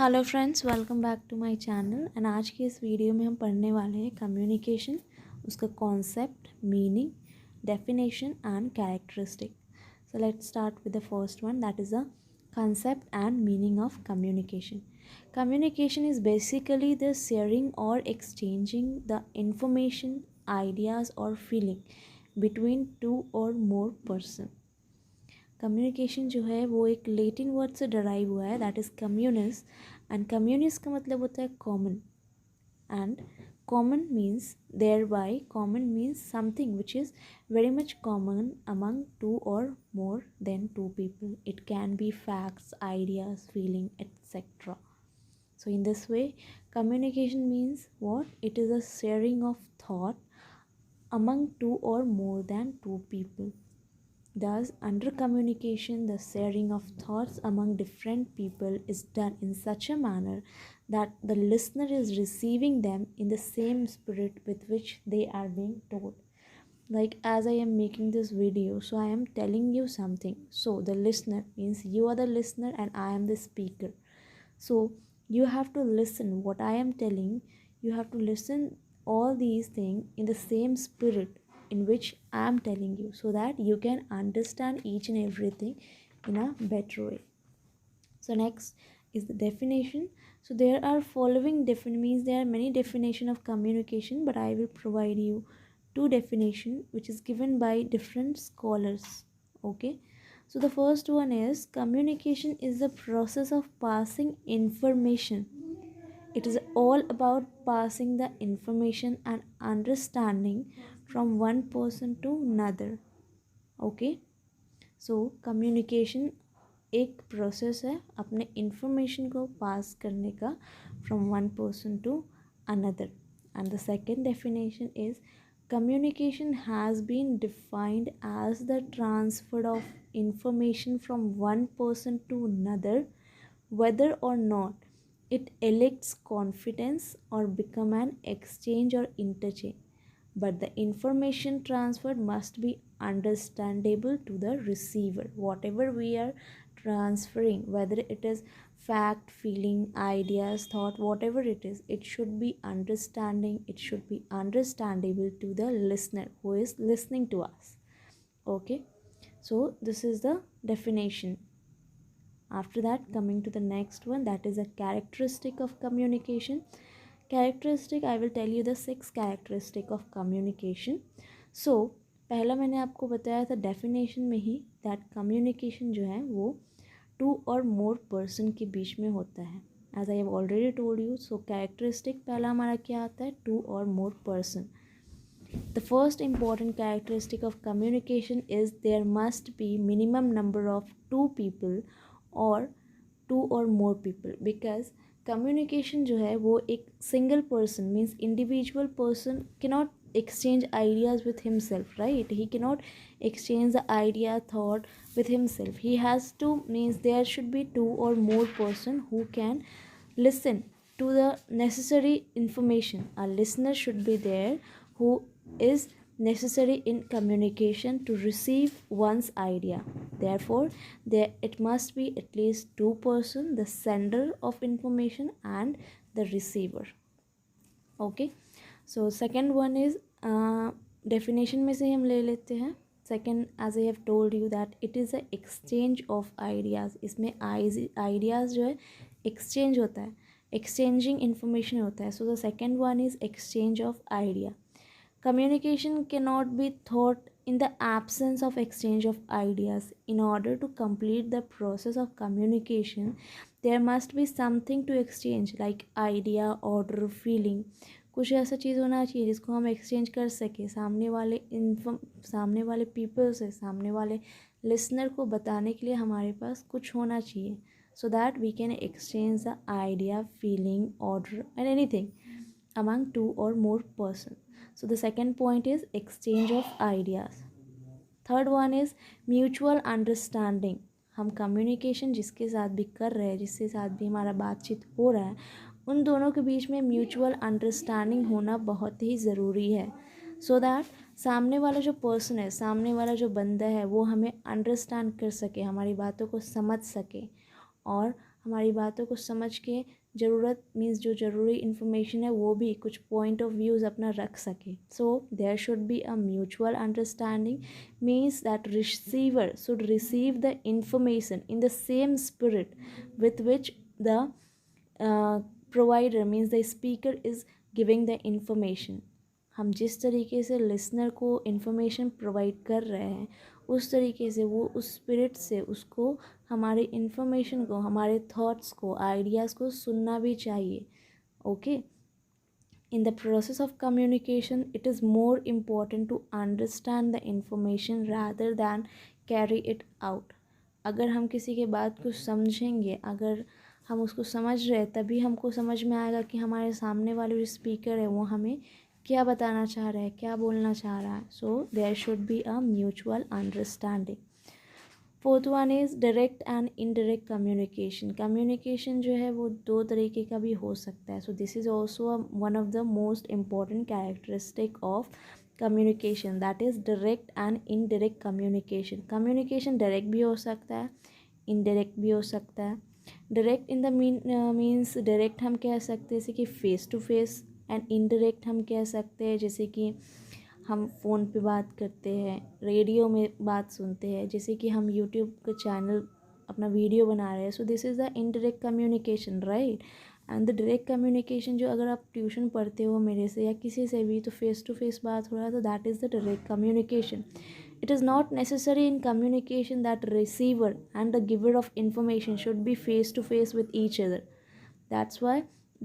Hello friends, welcome back to my channel. And आज की इस वीडियो में हम पढ़ने वाले हैं कम्युनिकेशन, उसका concept, meaning, definition and characteristic. So let's start with the first one, that is the concept and meaning of communication. Communication is basically the sharing or exchanging the information, ideas or feeling between two or more person. Communication जो है वो एक Latin word से derive हुआ है, that is communis. And communis का मतलब होता है common. And common means thereby common means something which is very much common among two और more than two people. It can be facts, ideas, feeling, etcetera. So in this way, communication means what? It is a sharing of thought among two or more than two people. Thus, under communication, the sharing of thoughts among different people is done in such a manner that the listener is receiving them in the same spirit with which they are being told. Like as I am making this video, so I am telling you something. So the listener means you are the listener and I am the speaker. So you have to listen what I am telling. You have to listen all these things in the same spirit in which I am telling you, so that you can understand each and everything in a better way. So next is the definition. So there are following means there are many definition of communication, but I will provide you two definition which is given by different scholars. Okay. So the first one is communication is the process of passing information. It is all about passing the information and understanding from one person to another. Okay. So communication एक process है अपने information को pass करने का from one person to another. And the second definition is communication has been defined as the transfer of information from one person to another, whether or not it elicits confidence or become an exchange or interchange, but the information transferred must be understandable to the receiver. Whatever we are transferring, whether it is fact, feeling, ideas, thought, whatever it is, it should be it should be understandable to the listener who is listening to us. Okay, so this is the definition. After that, coming to the next one, that is a characteristic of communication. Characteristic, I will tell you the 6 characteristic of communication. So पहला मैंने आपको बताया था definition में ही that communication जो है वो 2 और मोर पर्सन के बीच में होता है. As I have already told you. So characteristic पहला हमारा क्या आता है? 2 और more person. The first important characteristic of communication is there must be minimum number of 2 people or 2 or more people, because communication जो है वो एक single person means individual person cannot exchange ideas with himself, right? He cannot exchange the idea, thought with himself. He has to means there should be 2 or more person who can listen to the necessary information. A listener should be there who is necessary in communication to receive one's idea. Therefore, it must be at least 2 person, the sender of information and the receiver. Okay. So second one is definition में से हम ले लेते हैं. Second, as I have told you that it is a exchange of ideas. इसमें ideas जो है exchange होता है, exchanging information होता है. So the second one is exchange of idea. Communication cannot be thought in the absence of exchange of ideas. In order to complete the process of communication, there must be something to exchange, like idea, order, feeling. कुछ ऐसा चीज़ होना चाहिए जिसको हम exchange कर सकें सामने वाले पीपल से, सामने वाले लिसनर को बताने के लिए हमारे पास कुछ होना चाहिए, so that we can exchange the idea, feeling, order and anything among 2 or more person. So the second point is exchange of ideas. Third one is mutual understanding. हम communication जिसके साथ भी कर रहे हैं, जिसके साथ भी हमारा बातचीत हो रहा है, उन दोनों के बीच में म्यूचुअल अंडरस्टैंडिंग होना बहुत ही ज़रूरी है, सो दैट सामने वाला जो पर्सन है, सामने वाला जो बंदा है, वो हमें अंडरस्टैंड कर सके, हमारी बातों को समझ सके और हमारी बातों को समझ के ज़रूरत मीन्स जो ज़रूरी इन्फॉर्मेशन है वो भी कुछ पॉइंट ऑफ व्यूज़ अपना रख सके. So there should be a mutual understanding means that receiver should receive the information in the same spirit with which the provider means the speaker is giving the information. हम जिस तरीके से listener को information provide कर रहे हैं उस तरीके से वो उस स्पिरिट से उसको हमारे इन्फॉर्मेशन को, हमारे थॉट्स को, आइडियाज़ को सुनना भी चाहिए. Okay. In the process of communication, it is more important to understand the information rather than carry it out. अगर हम किसी के बात को समझेंगे, अगर हम उसको समझ रहे हैं, तभी हमको समझ में आएगा कि हमारे सामने वाले जो स्पीकर है वो हमें क्या बताना चाह रहा है, क्या बोलना चाह रहा है. So there should be a mutual understanding. Fourth one is direct and indirect communication. Communication जो है वो दो तरीके का भी हो सकता है. So this is also one of the most important characteristic of communication, that is direct and indirect communication. Communication direct भी हो सकता है, इनडायरेक्ट भी हो सकता है. Direct in the means direct हम कह सकते हैं जैसे कि face to face, and indirect हम कह सकते हैं जैसे कि हम फ़ोन पे बात करते हैं, रेडियो में बात सुनते हैं, जैसे कि हम यूट्यूब का चैनल अपना वीडियो बना रहे हैं. सो this is the indirect communication, right. And the direct communication जो अगर आप ट्यूशन पढ़ते हो मेरे से या किसी से भी, तो फेस टू फेस बात हो रहा है, तो that is the direct communication. It is not necessary in communication that receiver and the giver of information should be face to face with each other. That's why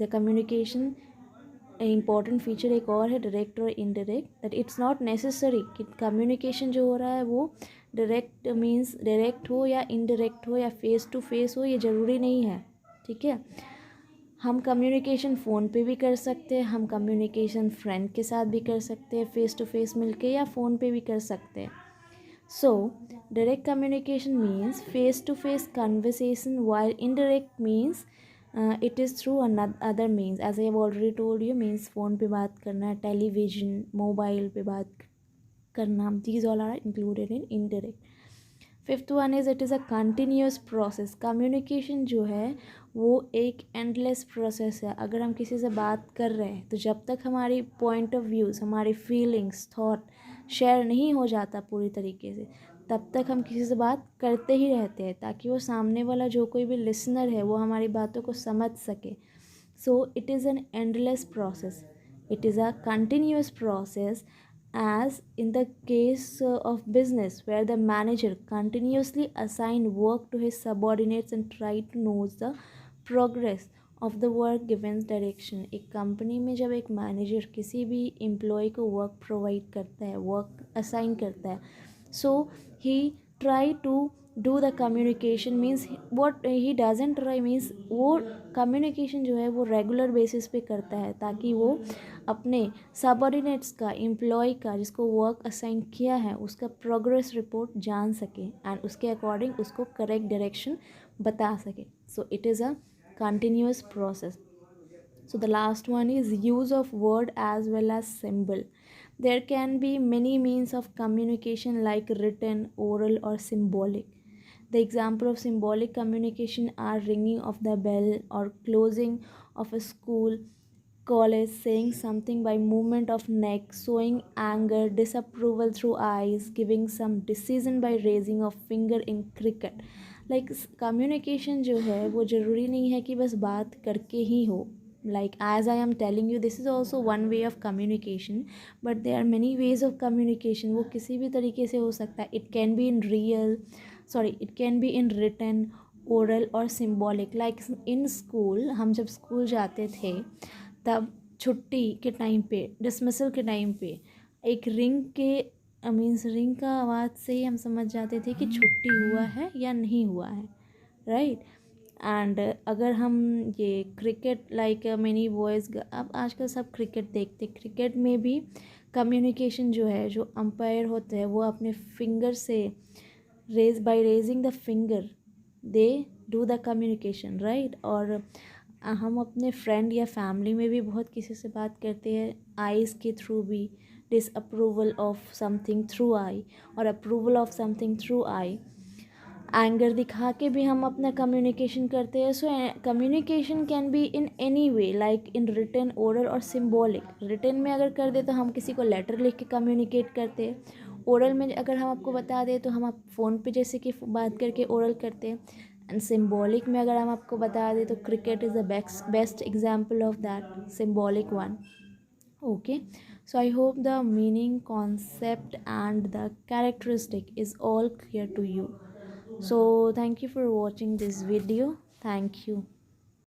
the communication important feature एक और है direct और indirect, that it's not necessary कि communication जो हो रहा है वो डायरेक्ट मीन्स डायरेक्ट हो या इनडायरेक्ट हो या फेस टू फेस हो, ये ज़रूरी नहीं है. ठीक है. हम कम्युनिकेशन फ़ोन पे भी कर सकते हैं, हम कम्युनिकेशन फ्रेंड के साथ भी कर सकते हैं फेस टू फेस मिलके, या फ़ोन पे भी कर सकते हैं. So, direct communication means face-to-face conversation, while indirect means it is through another means. As I have already told you, means phone पे बात करना, television, mobile पे बात करना. These all are included in indirect. Fifth one is it is a continuous process. Communication जो है वो एक एंडलेस प्रोसेस है. अगर हम किसी से बात कर रहे हैं तो जब तक हमारी पॉइंट ऑफ व्यूज़, हमारी फीलिंग्स, थॉट शेयर नहीं हो जाता पूरी तरीके से, तब तक हम किसी से बात करते ही रहते हैं ताकि वो सामने वाला जो कोई भी लिसनर है वो हमारी बातों को समझ सके. So it is an endless process. It is a continuous process, as in the case of business where the manager continuously assign work to his subordinates and try to know the progress of the work given direction. एक company में जब एक manager किसी भी employ को work provide करता है, work assign करता है, so he try to do the communication means what he doesn't try means वो कम्युनिकेशन जो है वो रेगुलर बेसिस पे करता है ताकि वो अपने सबऑर्डिनेट्स का, एम्प्लॉय का जिसको वर्क असाइन किया है उसका प्रोग्रेस रिपोर्ट जान सके एंड उसके अकॉर्डिंग उसको करेक्ट डायरेक्शन बता सके. So it is a continuous process. So the last one is use of word as well as symbol. There can be many means of communication like written, oral or symbolic. The example of symbolic communication are ringing of the bell or closing of a school, college, saying something by movement of neck, showing anger, disapproval through eyes, giving some decision by raising of finger in cricket. Like communication जो है वो ज़रूरी नहीं है कि बस बात करके ही हो. Like as I am telling you, this is also one way of communication, but there are many ways of communication. वो किसी भी तरीके से हो सकता है. It can be in it can be in written, oral और symbolic. Like in school, हम जब स्कूल जाते थे तब छुट्टी के टाइम पे, डिसमिसल के टाइम पे एक रिंग के मीन्स रिंग का आवाज़ से ही हम समझ जाते थे कि छुट्टी हुआ है या नहीं हुआ है, राइट. एंड अगर हम ये क्रिकेट लाइक मेनी बॉयज़, अब आजकल सब क्रिकेट देखते, क्रिकेट में भी कम्युनिकेशन जो है, जो अंपायर होते हैं वो अपने फिंगर से by raising the finger they do the communication, right. और हम अपने फ्रेंड या फैमिली में भी बहुत किसी से बात करते हैं आइज़ के थ्रू भी, disapproval of something through eye और approval of something through eye. Anger दिखा के भी हम अपना कम्युनिकेशन करते हैं. So communication can be in any way, like in written, oral और सिम्बॉलिक. रिटन में अगर कर दे तो हम किसी को लेटर लिख के कम्युनिकेट करते हैं. ओरल में अगर हम आपको बता दें तो हम आप फ़ोन पे जैसे कि बात करके ओरल करते हैं. एंड सिम्बॉलिक में अगर हम आपको बता दें तो cricket is the best example of that symbolic one. Okay, so I hope the meaning, concept and the characteristic is all clear to you. So thank you for watching this video. Thank you.